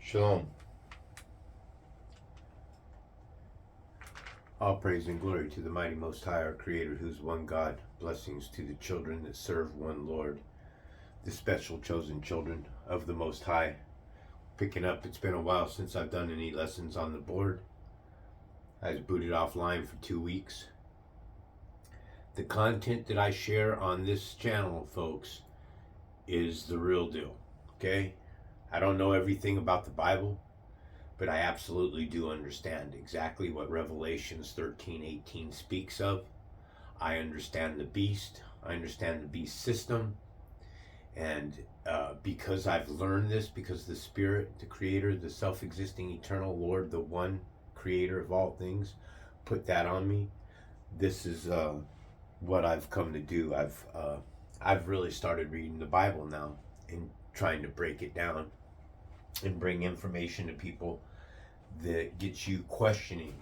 Shalom. All praise and glory to the mighty Most High, our Creator, who's one God. Blessings to the children that serve one Lord, the special chosen children of the Most High. Picking up, it's been a while since I've done any lessons on the board. I was booted offline for 2 weeks. The content that I share on this channel, folks, is the real deal, okay? I don't know everything about the Bible, but I absolutely do understand exactly what Revelations 13:18 speaks of. I understand the beast. I understand the beast system. And because I've learned this, because the Spirit, the Creator, the self-existing eternal Lord, the one Creator of all things, put that on me, this is what I've come to do. I've really started reading the Bible now and trying to break it down and bring information to people that gets you questioning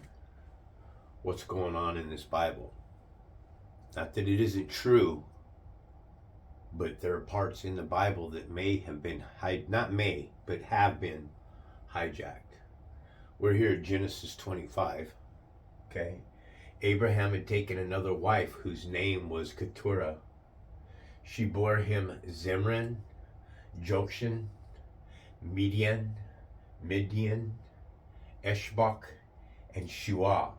what's going on in this Bible. Not that it isn't true, but there are parts in the Bible that may have been, not may, but have been hijacked. We're here at Genesis 25, okay? Abraham had taken another wife whose name was Keturah. She bore him Zimran, Jokshan, Midian, Eshbach, and Shua.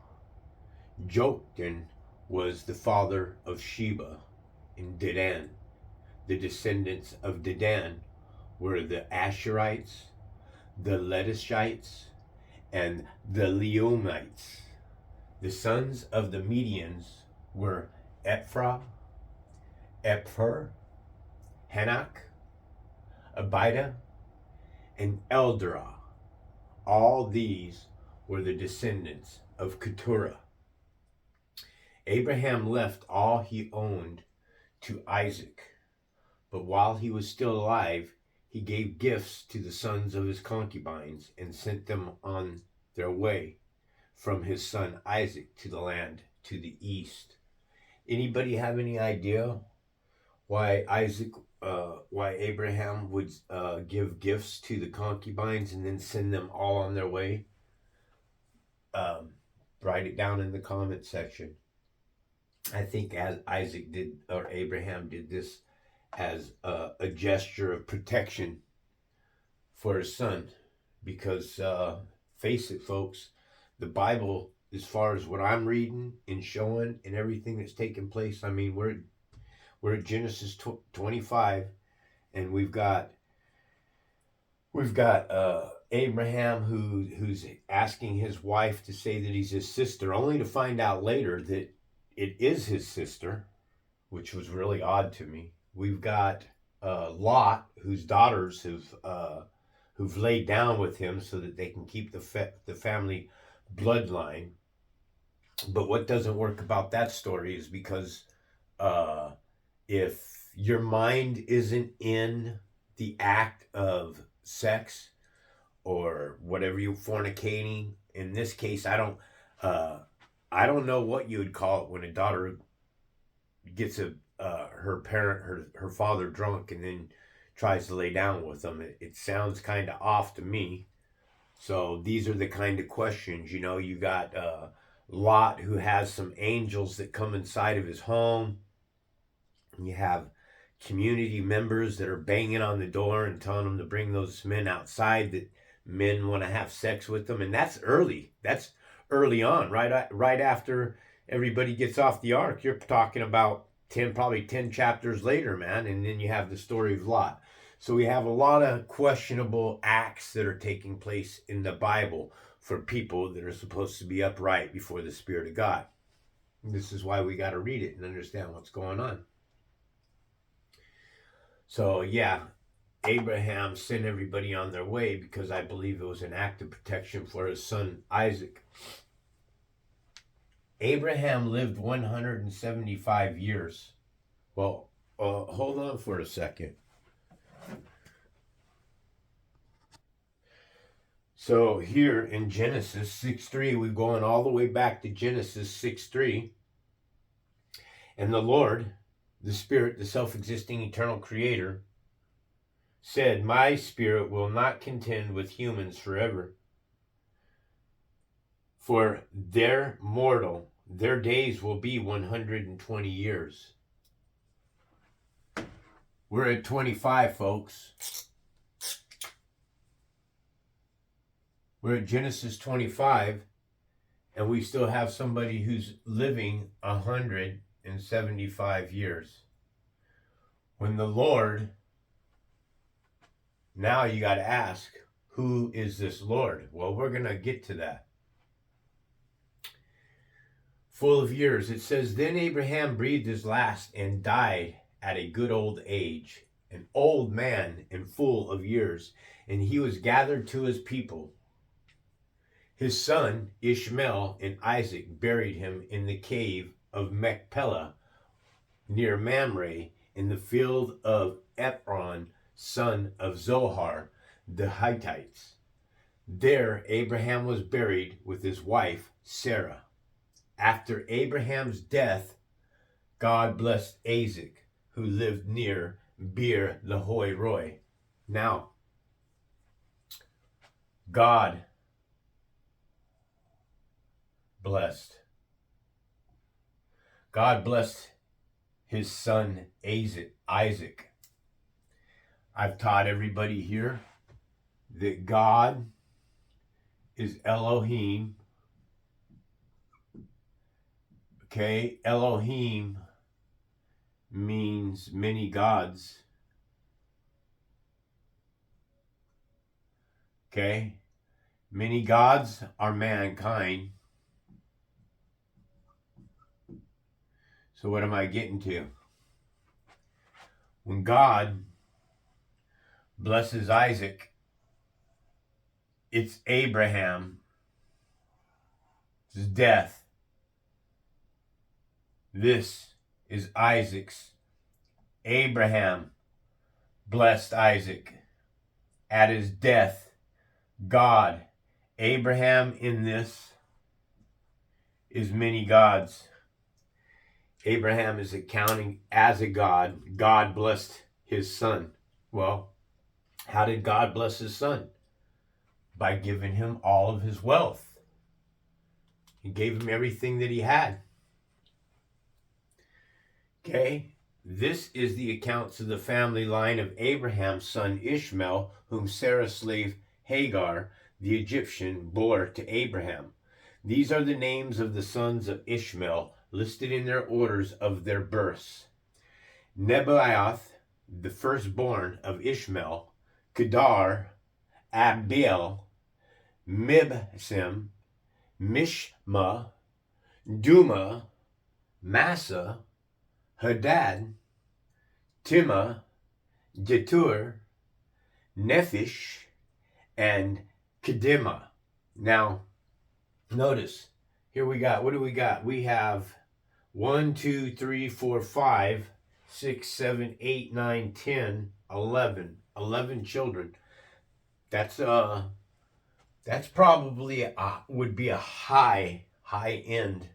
Joktan was the father of Sheba in Dedan. The descendants of Dedan were the Asherites, the Letishites, and the Leomites. The sons of the Medians were Ephra, Hanak, Abida, and Eldarah. All these were the descendants of Keturah. Abraham left all he owned to Isaac, but while he was still alive, he gave gifts to the sons of his concubines and sent them on their way from his son Isaac to the land to the east. Anybody have any idea why Abraham would give gifts to the concubines and then send them all on their way? Write it down in the comment section. I think as Isaac did, or Abraham did this as a gesture of protection for his son, because face it, folks, the Bible, as far as what I'm reading and showing and everything that's taking place, I mean, we're at Genesis 25, and we've got Abraham who's asking his wife to say that he's his sister, only to find out later that it is his sister, which was really odd to me. We've got Lot, whose daughters who've laid down with him so that they can keep the family bloodline. But what doesn't work about that story is because if your mind isn't in the act of sex or whatever you're fornicating, in this case, I don't know what you would call it when a daughter gets her father drunk and then tries to lay down with them. It sounds kind of off to me. So these are the kind of questions, you got Lot, who has some angels that come inside of his home. You have community members that are banging on the door and telling them to bring those men outside, that men want to have sex with them. And that's early on, right after everybody gets off the ark. You're talking about probably 10 chapters later, man. And then you have the story of Lot. So we have a lot of questionable acts that are taking place in the Bible for people that are supposed to be upright before the Spirit of God. And this is why we got to read it and understand what's going on. So yeah, Abraham sent everybody on their way because I believe it was an act of protection for his son Isaac. Abraham lived 175 years. Well, hold on for a second. So here in Genesis 6:3, we're going all the way back to Genesis 6:3. And the Lord, the Spirit, the self-existing eternal Creator, said, my spirit will not contend with humans forever. For they're mortal. Their days will be 120 years. We're at 25, folks. We're at Genesis 25, and we still have somebody who's living 175 years. When the Lord, now you got to ask, who is this Lord? Well, we're going to get to that. Full of years. It says, then Abraham breathed his last and died at a good old age, an old man and full of years, and he was gathered to his people. His son Ishmael and Isaac buried him in the cave of Machpelah near Mamre in the field of Ephron, son of Zohar, the Hittites. There Abraham was buried with his wife Sarah. After Abraham's death, God blessed Isaac, who lived near Beer Lahai Roi. Now, God blessed his son Isaac. I've taught everybody here that God is Elohim. Okay, Elohim means many gods. Okay, many gods are mankind. So what am I getting to? When God blesses Isaac, it's Abraham's death. This is Isaac's. Abraham blessed Isaac at his death. God, Abraham in this is many gods. Abraham is accounting as a god. God blessed his son. Well, how did God bless his son? By giving him all of his wealth. He gave him everything that he had. Okay, this is the accounts of the family line of Abraham's son Ishmael, whom Sarah's slave Hagar, the Egyptian, bore to Abraham. These are the names of the sons of Ishmael, listed in their orders of their births. Nebaioth, the firstborn of Ishmael, Kedar, Abiel, Mibsam, Mishma, Duma, Massa, Hadad, Timah, Jetur, Nephish, and Kedemah. Now, notice, here we got, what do we got? We have 1, 2, 3, 4, 5, 6, 7, 8, 9, 10, 11 children. That's probably would be a high end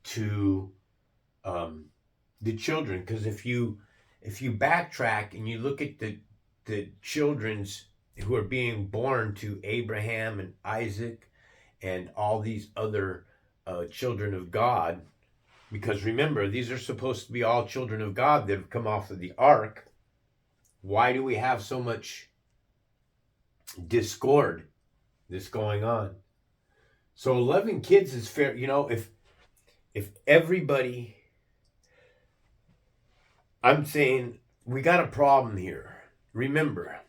to the children, because if you backtrack and you look at the children's who are being born to Abraham and Isaac and all these other children of God, because remember, these are supposed to be all children of God that have come off of the ark. Why do we have so much discord that's going on? So 11 kids is fair. You know, if everybody, I'm saying we got a problem here. Remember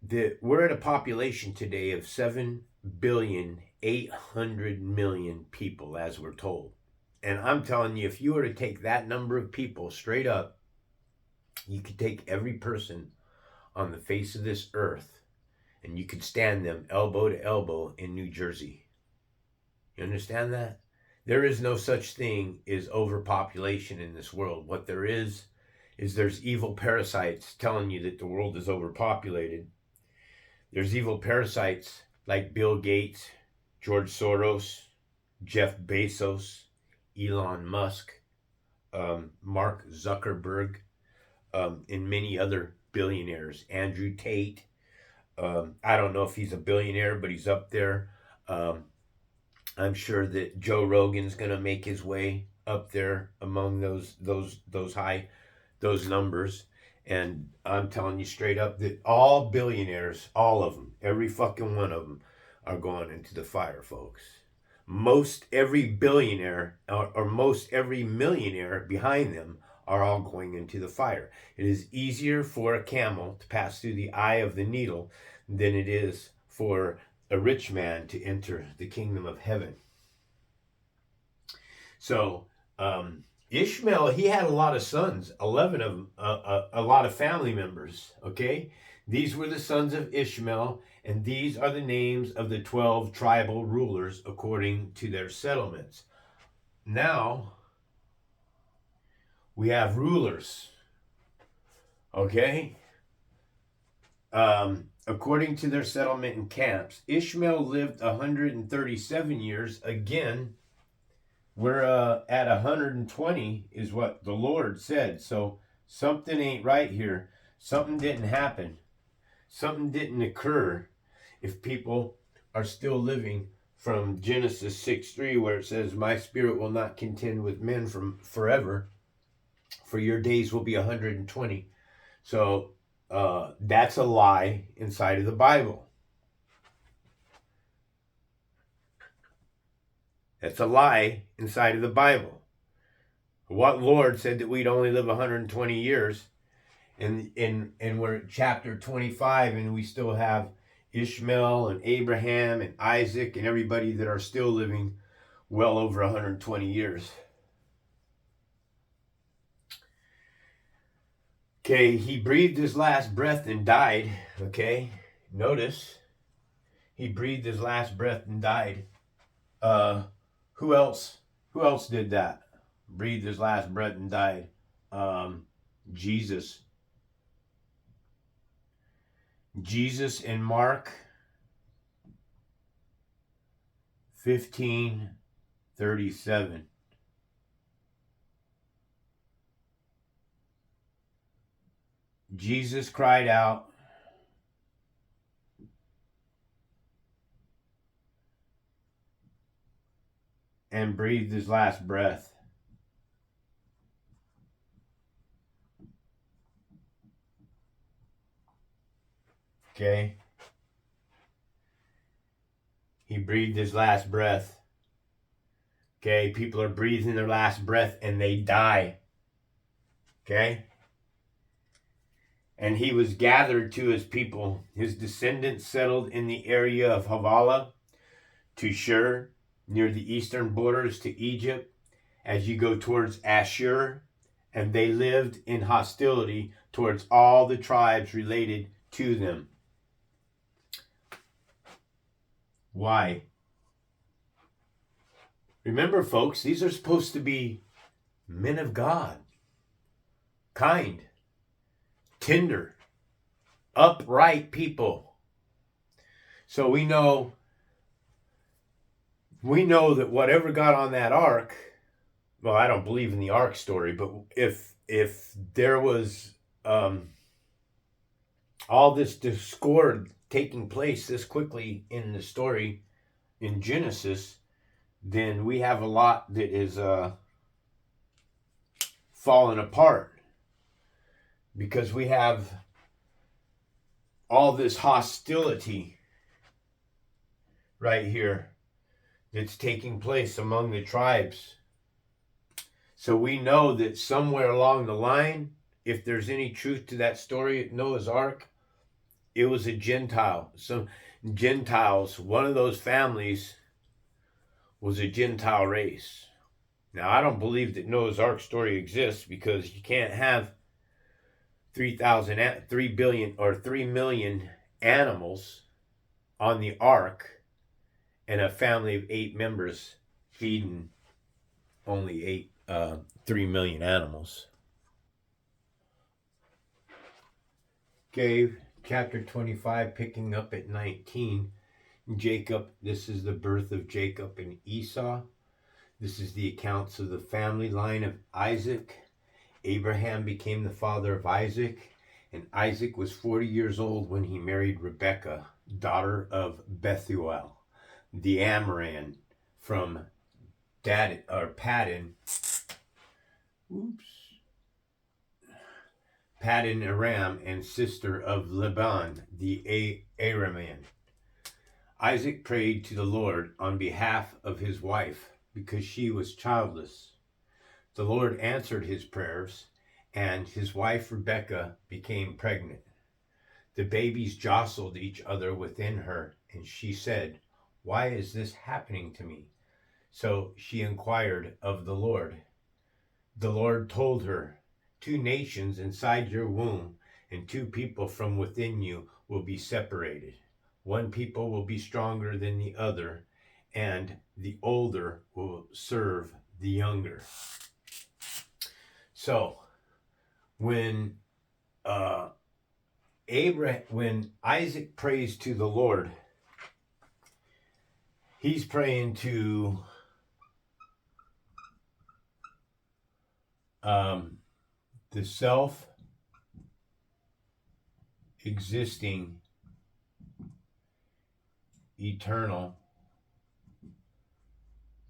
that we're at a population today of 7,800,000,000 people, as we're told. And I'm telling you, if you were to take that number of people straight up, you could take every person on the face of this earth and you could stand them elbow to elbow in New Jersey. You understand that? There is no such thing as overpopulation in this world. What there is there's evil parasites telling you that the world is overpopulated. There's evil parasites like Bill Gates, George Soros, Jeff Bezos, Elon Musk, Mark Zuckerberg, and many other billionaires. Andrew Tate. I don't know if he's a billionaire, but he's up there. I'm sure that Joe Rogan's going to make his way up there among those numbers. And I'm telling you straight up that all billionaires, all of them, every fucking one of them, are going into the fire, folks. Most every billionaire or most every millionaire behind them are all going into the fire. It is easier for a camel to pass through the eye of the needle than it is for a rich man to enter the kingdom of heaven. So, Ishmael, he had a lot of sons, 11 of them, a lot of family members, okay? These were the sons of Ishmael, and these are the names of the 12 tribal rulers according to their settlements. Now, we have rulers, okay? According to their settlement and camps, Ishmael lived 137 years. Again, we're at 120 is what the Lord said. So something ain't right here. Something didn't happen. Something didn't occur if people are still living from Genesis 6:3, where it says, my spirit will not contend with men from forever, for your days will be 120. So that's a lie inside of the Bible. That's a lie inside of the Bible. What Lord said that we'd only live 120 years, and we're at chapter 25, and we still have Ishmael and Abraham and Isaac and everybody that are still living well over 120 years. Okay, he breathed his last breath and died. Okay, notice he breathed his last breath and died. Who else did that? Breathed his last breath and died. Jesus. Jesus in Mark 15:37. Jesus cried out, and breathed his last breath. Okay? He breathed his last breath. Okay? People are breathing their last breath and they die. Okay? And he was gathered to his people. His descendants settled in the area of Havilah to Shur, near the eastern borders to Egypt, as you go towards Ashur, and they lived in hostility towards all the tribes related to them. Why? Remember, folks, these are supposed to be men of God, kind, tender, upright people. So we know that whatever got on that ark, well, I don't believe in the ark story, but if there was all this discord taking place this quickly in the story in Genesis, then we have a lot that is fallen apart, because we have all this hostility right here that's taking place among the tribes. So we know that somewhere along the line, if there's any truth to that story at Noah's Ark, it was a Gentile. Some Gentiles, one of those families was a Gentile race. Now, I don't believe that Noah's Ark story exists, because you can't have 3 million animals on the ark and a family of 8 members feeding only 3 million animals. Okay, chapter 25, picking up at 19. Jacob, this is the birth of Jacob and Esau. This is the accounts of the family line of Isaac. Abraham became the father of Isaac, And Isaac was 40 years old when he married Rebekah, daughter of Bethuel, the Amoran from Paddan. Paddan Aram, and sister of Laban, the Aramean. Isaac prayed to the Lord on behalf of his wife because she was childless. The Lord answered his prayers, and his wife Rebekah became pregnant. The babies jostled each other within her, and she said, "Why is this happening to me?" So she inquired of the Lord. The Lord told her, "Two nations inside your womb and two people from within you will be separated. One people will be stronger than the other, and the older will serve the younger." So when when Isaac prays to the Lord, he's praying to the self-existing, eternal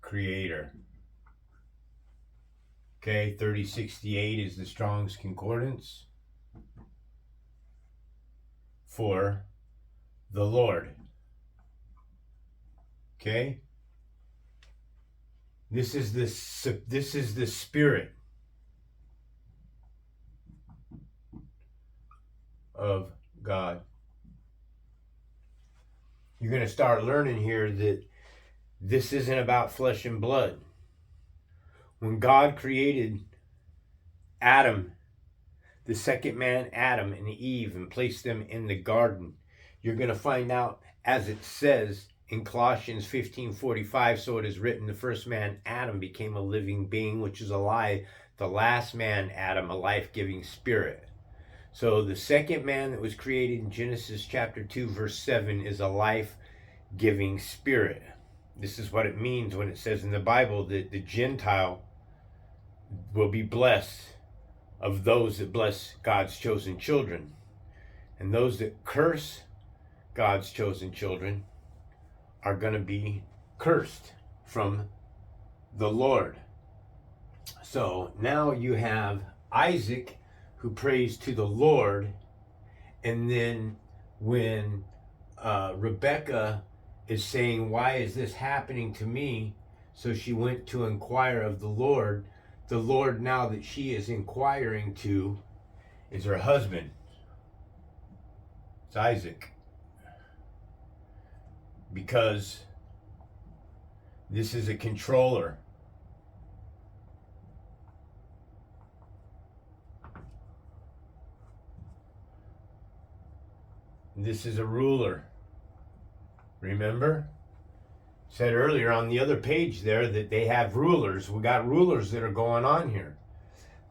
creator. Okay, 3068 is the Strong's Concordance for the Lord. Okay? This is the spirit of God. You're going to start learning here that this isn't about flesh and blood. When God created Adam, the second man, Adam and Eve, and placed them in the garden, you're going to find out, as it says in Colossians 15:45, so it is written, the first man, Adam, became a living being, which is a lie. The last man, Adam, a life-giving spirit. So the second man that was created in Genesis chapter 2, verse 7 is a life-giving spirit. This is what it means when it says in the Bible that the Gentile will be blessed of those that bless God's chosen children. And those that curse God's chosen children are going to be cursed from the Lord. So now you have Isaac who prays to the Lord, and then when Rebekah is saying, "Why is this happening to me?" So she went to inquire of the Lord. The Lord now that she is inquiring to is her husband. It's Isaac. Because this is a controller. This is a ruler. Remember? Said earlier on the other page there that they have rulers. We got rulers that are going on here.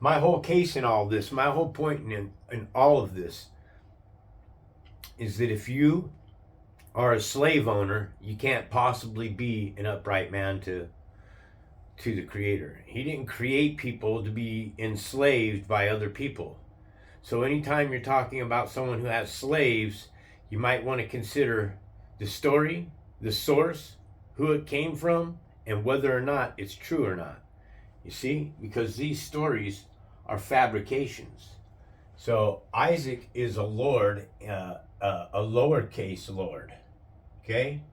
My whole case in all this, my whole point in all of this is that if you are a slave owner, you can't possibly be an upright man to the Creator. He didn't create people to be enslaved by other people. So anytime you're talking about someone who has slaves, you might want to consider the story, the source, who it came from, and whether or not it's true or not. You see? Because these stories are fabrications. So Isaac is a Lord, a lowercase Lord. Okay?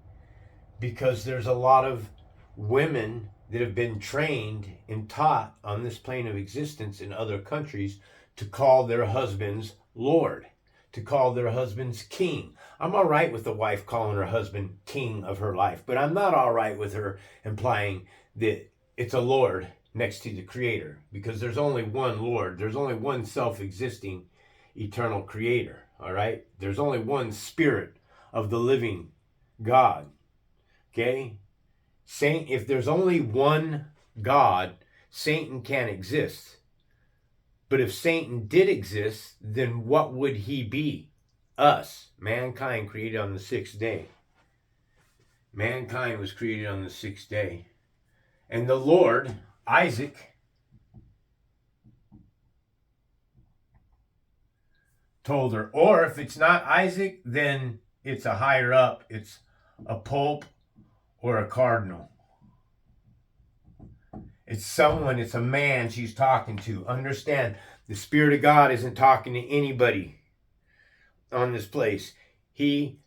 Because there's a lot of women that have been trained and taught on this plane of existence in other countries to call their husbands Lord, to call their husbands king. I'm all right with the wife calling her husband king of her life, but I'm not all right with her implying that it's a Lord next to the Creator, because there's only one Lord. There's only one self-existing eternal Creator, all right? There's only one Spirit of the living God, okay? If there's only one God, Satan can't exist. But if Satan did exist, then what would he be? Us, mankind created on the sixth day. Mankind was created on the sixth day. And the Lord, Isaac, told her. Or if it's not Isaac, then it's a higher up. It's a pope or a cardinal. It's someone, it's a man she's talking to. Understand, the Spirit of God isn't talking to anybody on this place. He's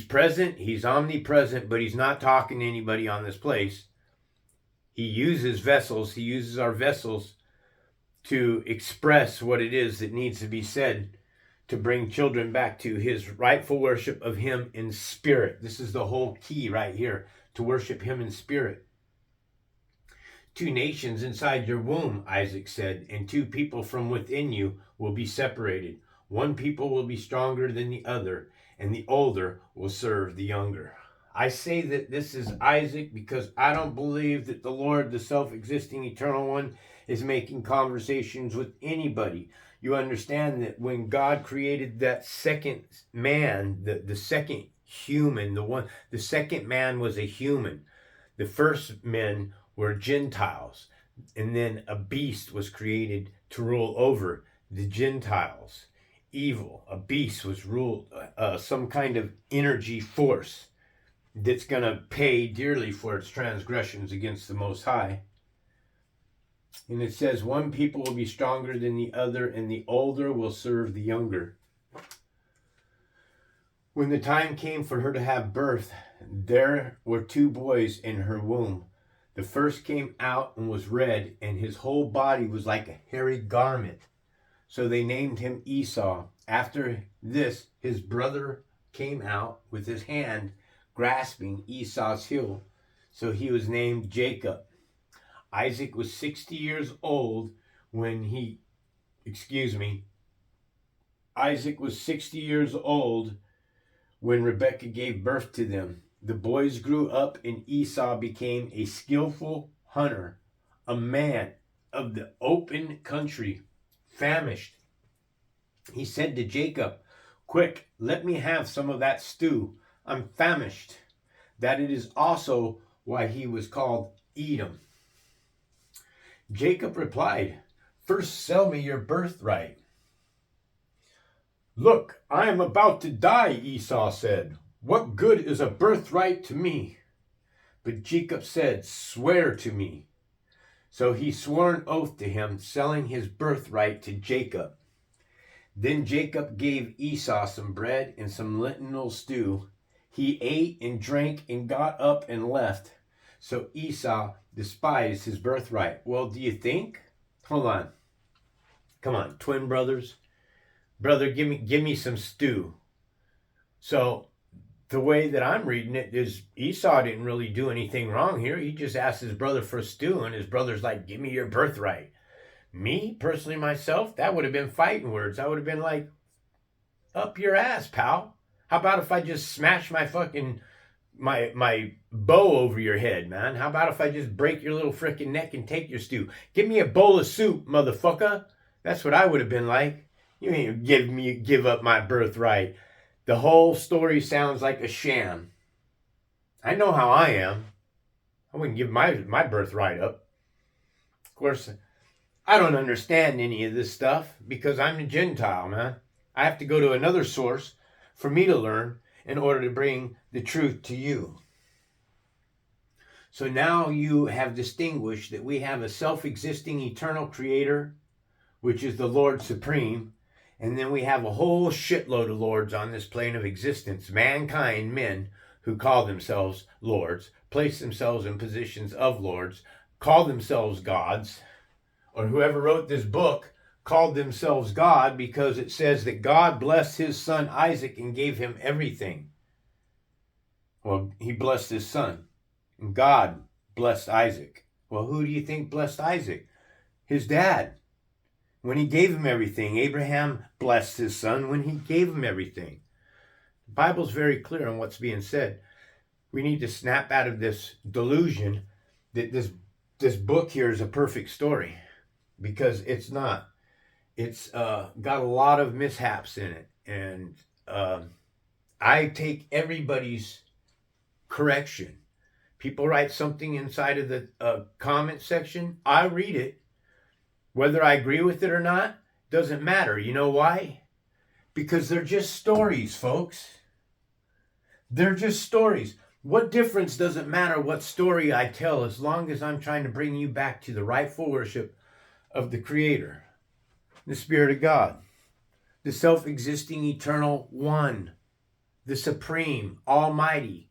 present, he's omnipresent, but he's not talking to anybody on this place. He uses vessels, he uses our vessels to express what it is that needs to be said to bring children back to his rightful worship of him in spirit. This is the whole key right here, to worship him in spirit. 2 nations inside your womb, Isaac said, and 2 people from within you will be separated. 1 people will be stronger than the other, and the older will serve the younger. I say that this is Isaac because I don't believe that the Lord, the self-existing eternal one, is making conversations with anybody. You understand that when God created that second man, the second human, the second man was a human. The first men were Gentiles, and then a beast was created to rule over the Gentiles. Evil, a beast was ruled, some kind of energy force that's going to pay dearly for its transgressions against the Most High. And it says 1 people will be stronger than the other, and the older will serve the younger. When the time came for her to have birth, there were 2 boys in her womb. The first came out and was red, and his whole body was like a hairy garment. So they named him Esau. After this, his brother came out with his hand grasping Esau's heel. So he was named Jacob. Isaac was 60 years old when Isaac was 60 years old when Rebekah gave birth to them. The boys grew up, and Esau became a skillful hunter, a man of the open country, famished. He said to Jacob, "Quick, let me have some of that stew. I'm famished." That it is also why he was called Edom. Jacob replied, "First sell me your birthright." "Look, I am about to die," Esau said. "What good is a birthright to me?" But Jacob said, "Swear to me." So he swore an oath to him, selling his birthright to Jacob. Then Jacob gave Esau some bread and some lentil stew. He ate and drank and got up and left. So Esau despised his birthright. Well, do you think? Hold on. Come on, twin brothers. Brother, give me some stew. So the way that I'm reading it is Esau didn't really do anything wrong here. He just asked his brother for stew, and his brother's like, "Give me your birthright." Me, personally, myself, that would have been fighting words. I would have been like, "Up your ass, pal. How about if I just smash my fucking, my bow over your head, man? How about if I just break your little freaking neck and take your stew? Give me a bowl of soup, motherfucker." That's what I would have been like. You ain't give up my birthright. The whole story sounds like a sham. I know how I am. I wouldn't give my birthright up. Of course, I don't understand any of this stuff because I'm a Gentile, man. I have to go to another source for me to learn in order to bring the truth to you. So now you have distinguished that we have a self-existing eternal creator, which is the Lord Supreme, and then we have a whole shitload of lords on this plane of existence, mankind, men who call themselves lords, place themselves in positions of lords, call themselves gods, or whoever wrote this book called themselves God because it says that God blessed his son Isaac and gave him everything. Well, he blessed his son, and God blessed Isaac. Well, who do you think blessed Isaac? His dad. When he gave him everything. Abraham blessed his son when he gave him everything. The Bible's very clear on what's being said. We need to snap out of this delusion that this book here is a perfect story, because it's not. It's got a lot of mishaps in it, and I take everybody's correction. People write something inside of the comment section, I read it. Whether I agree with it or not doesn't matter. You know why? Because they're just stories, folks. They're just stories. What difference does it matter what story I tell as long as I'm trying to bring you back to the rightful worship of the Creator, the Spirit of God, the self-existing eternal one, the Supreme, Almighty,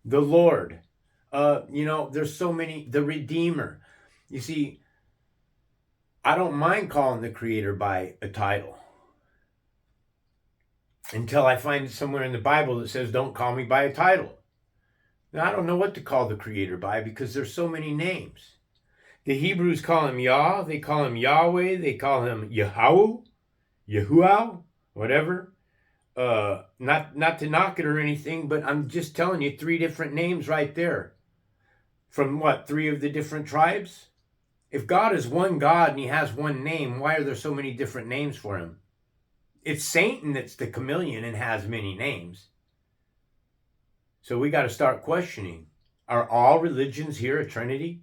the Lord. There's so many, the Redeemer. You see, I don't mind calling the Creator by a title until I find somewhere in the Bible that says, don't call me by a title. Now, I don't know what to call the Creator by because there's so many names. The Hebrews call him Yah, they call him Yahweh, they call him Yahweh, Yahuwah, whatever. Not to knock it or anything, but I'm just telling you 3 different names right there. From what, 3 of the different tribes? If God is one God and he has one name, why are there so many different names for him? It's Satan that's the chameleon and has many names. So we got to start questioning. Are all religions here a trinity?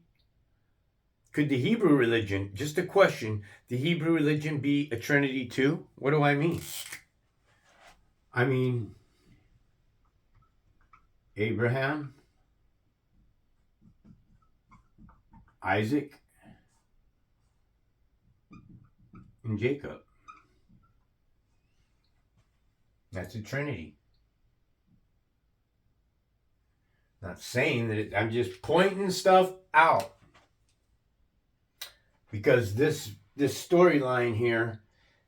Could the Hebrew religion, just a question, the Hebrew religion be a trinity too? What do I mean? I mean, Abraham, Isaac, and Jacob. That's a trinity. Not saying that I'm just pointing stuff out. Because this storyline here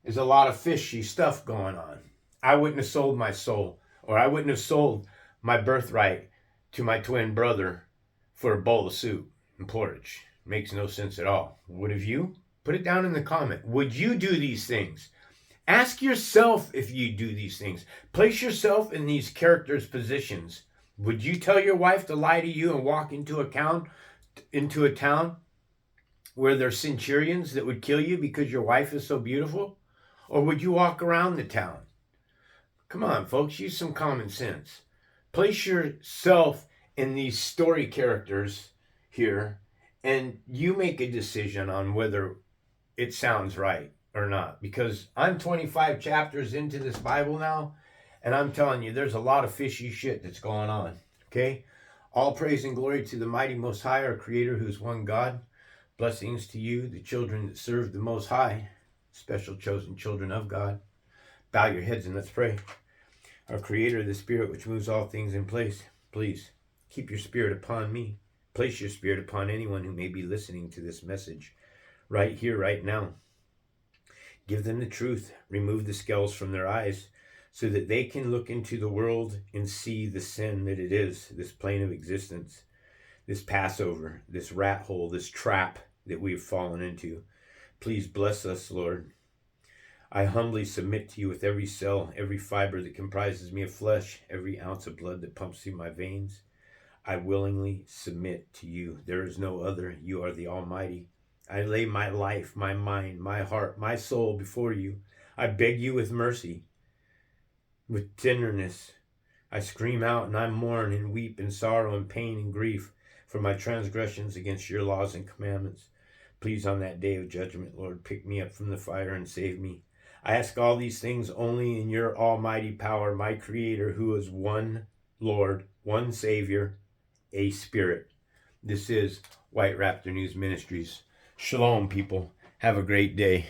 is a lot of fishy stuff going on. I wouldn't have sold my soul, or I wouldn't have sold my birthright to my twin brother for a bowl of soup and porridge. Makes no sense at all. Would have you? Put it down in the comment. Would you do these things? Ask yourself if you do these things. Place yourself in these characters' positions. Would you tell your wife to lie to you and walk into a town where there's centurions that would kill you because your wife is so beautiful? Or would you walk around the town? Come on, folks, use some common sense. Place yourself in these story characters here, and you make a decision on whether it sounds right or not. Because I'm 25 chapters into this Bible now, and I'm telling you, there's a lot of fishy shit that's going on, okay? All praise and glory to the mighty Most High, our Creator, who's one God. Blessings to you, the children that serve the Most High, special chosen children of God. Bow your heads and let's pray. Our Creator, the Spirit which moves all things in place, please keep your Spirit upon me. Place your Spirit upon anyone who may be listening to this message right here, right now. Give them the truth. Remove the scales from their eyes so that they can look into the world and see the sin that it is, this plane of existence, this Passover, this rat hole, this trap that we've fallen into. Please bless us, Lord. I humbly submit to you with every cell, every fiber that comprises me of flesh, every ounce of blood that pumps through my veins. I willingly submit to you. There is no other. You are the Almighty. I lay my life, my mind, my heart, my soul before you. I beg you with mercy, with tenderness. I scream out and I mourn and weep in sorrow and pain and grief for my transgressions against your laws and commandments. Please, on that day of judgment, Lord, pick me up from the fire and save me. I ask all these things only in your almighty power, my Creator, who is one Lord, one Savior, a Spirit. This is White Raptor News Ministries. Shalom, people. Have a great day.